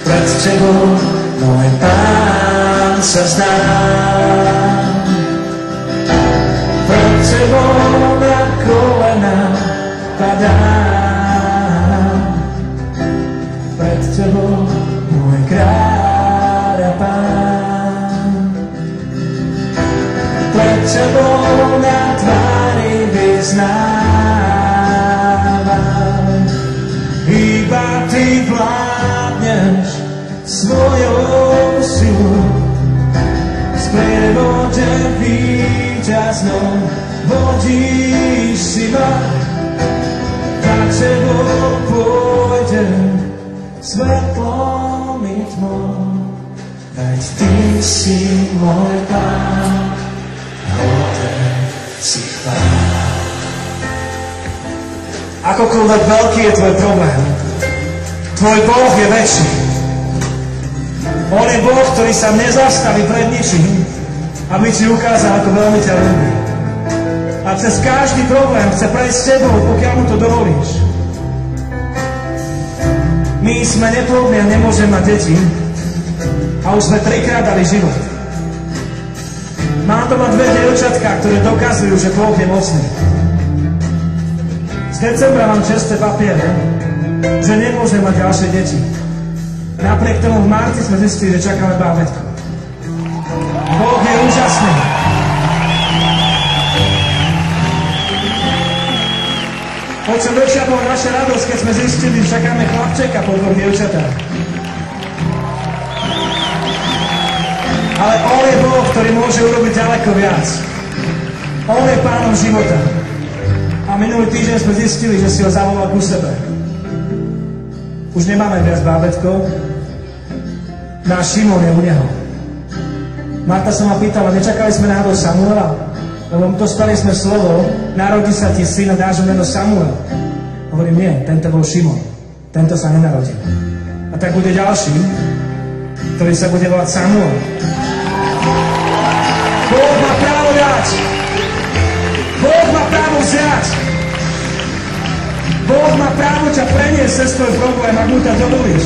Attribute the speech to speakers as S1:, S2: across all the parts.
S1: Pred tebou, môj Pán, sa vzdám. Pred tebou na kolena padám. Pred tebou, môj kráľ a Pán. Pred tebou na tvári vyznávam. Iba ty vládneš svojou silou. Sprievodne víťaznou vodíš si ma. Za tebou pôjdem svetlom i tmou. Veď ty si môj Pán, hoden si chvála. Akokoľvek veľký je tvoj problém, tvoj Boh je väčší. On je Boh, ktorý sa nezastaví pred ničím, aby ti ukázal, ako veľmi ťa ľúbi. A cez každý problém chce prejsť s tebou, pokiaľ mu to dovolíš. My sme neplodní a nemôžeme mať deti, a už sme 3-krát dali život. Mám doma 2 dievčatka, ktoré dokazujú, že Boh je mocný. Z decembra mám čerstvé papiere, že nemôžem mať ďalšie deti. Napriek tomu v marci sme zistili, že čakáme bábätko. Boh je úžasný. O čo väčšia bola naša radosť, keď sme zistili, že čakáme chlapčeka po 2 dievčatách. Ale on je Boh, ktorý môže urobiť ďaleko viac. On je Pánom života. A minulý týždeň sme zistili, že si ho zavolal ku sebe. Už nemáme viac bábätkov. Náš Šimon je u neho. Marta sa ma pýtala, nečakali sme náhodou Samuela? Lebo dostali sme slovo, narodí sa ti syn a dáš mu meno Samuel. Hovorím, nie, tento bol Šimon. Tento sa nenarodil. A tak bude ďalší, ktorý sa bude volať Samuel. Boh má právo dať. Boh má právo vziať. Boh má právo ťa preniesť cez tvoj problém, ak mu to dovolíš.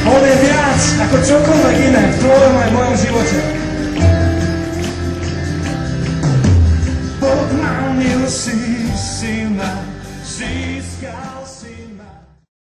S1: On je viac ako čokoľvek iné v tvojom aj v mojom živote. Boh má milosť, si ma získal.